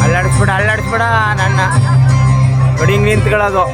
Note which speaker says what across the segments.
Speaker 1: ಅಲ್ಲಾಡಿಸ್ಬಿಡ ನನ್ನ ನೋಡಿ ಹಿಂಗೆ ನಿಂತ್ಕೊಳ್ಳೋದು.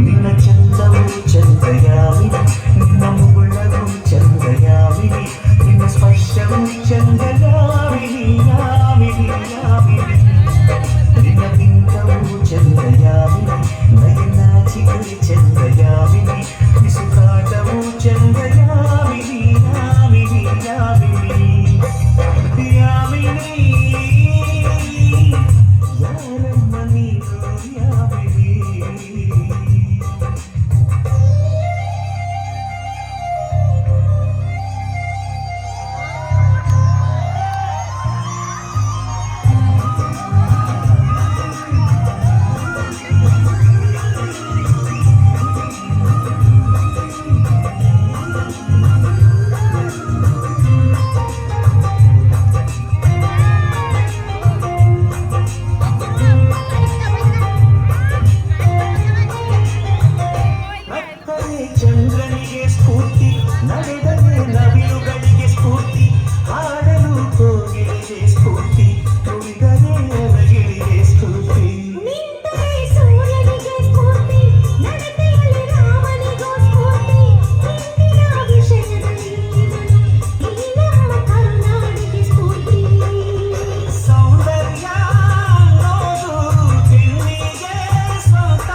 Speaker 2: ನಿನ್ನ ಚಂದವು ಚಂದಯಾಮಿನಿ, ನಿನ್ನ ಮುಗುಳವು ಚಂದಯಾಮಿನಿ, ನಿನ್ನ ಸ್ಪರ್ಶವು ಚಂದಯಾಮಿನಿ, ಯಾಮಿನಿ ಯಾಮಿನಿ, ನಿನ್ನ ಬಿಂಬವು ಚಂದಯಾಮಿನಿ, ನಯನಾಚಿಕೆ ಚಂದಯಾಮಿನಿ, ಬಿಸುಕಾಟವು ಚಂದಯಾಮಿನಿ, ಯಾಮಿನಿ ಯಾಮಿನಿ ಯಾಮಿನಿ. ಚಂದ್ರನಿಗೆ ಸ್ಫೂರ್ತಿ, ನಡೆದರೆ ನವಿಲುಗಳಿಗೆ ಸ್ಫೂರ್ತಿ, ಹಾಡಲು ಕೋಗಿಲಿಗೆ ಸ್ಫೂರ್ತಿ, ನುಡಿದರೆ ಅರಗಿಲಿಗೆ ಸ್ಫೂರ್ತಿ, ನಿಂತರೆ ಸೂರ್ಯನಿಗೆ ಸ್ಫೂರ್ತಿ, ನಡತೆಯಲ್ಲಿ ರಾಮನಿಗೂ ಸ್ಫೂರ್ತಿ, ಇಂದಿನ ವಿಷಯದಲ್ಲಿ ಈ ನಮ್ಮ ಕರುನಾಡಿಗೆ ಸ್ಫೂರ್ತಿ. ಸೌಂದರ್ಯ ಅನ್ನೋದು ಹೆಣ್ಣಿಗೆ ಸ್ವತ,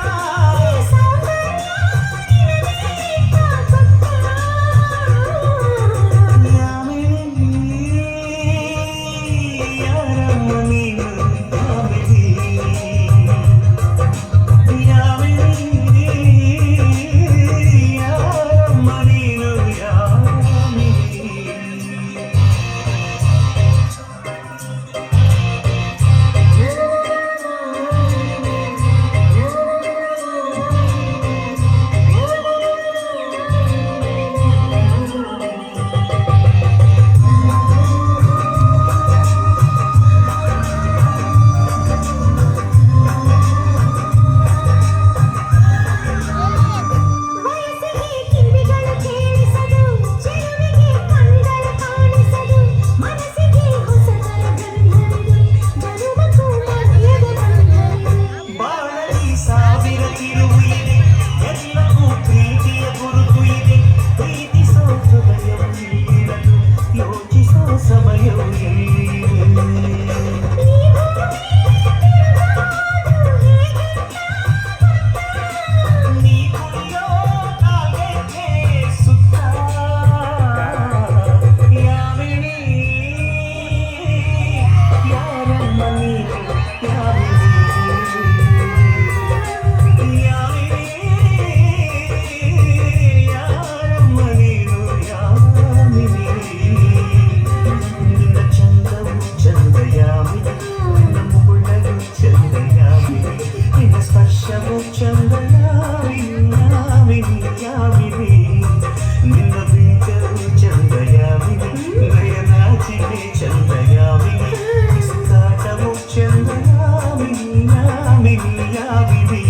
Speaker 2: ಚಂದಯಾಮಿನಿ, ಯಾಮಿನಿ ಯಾಮಿನಿ.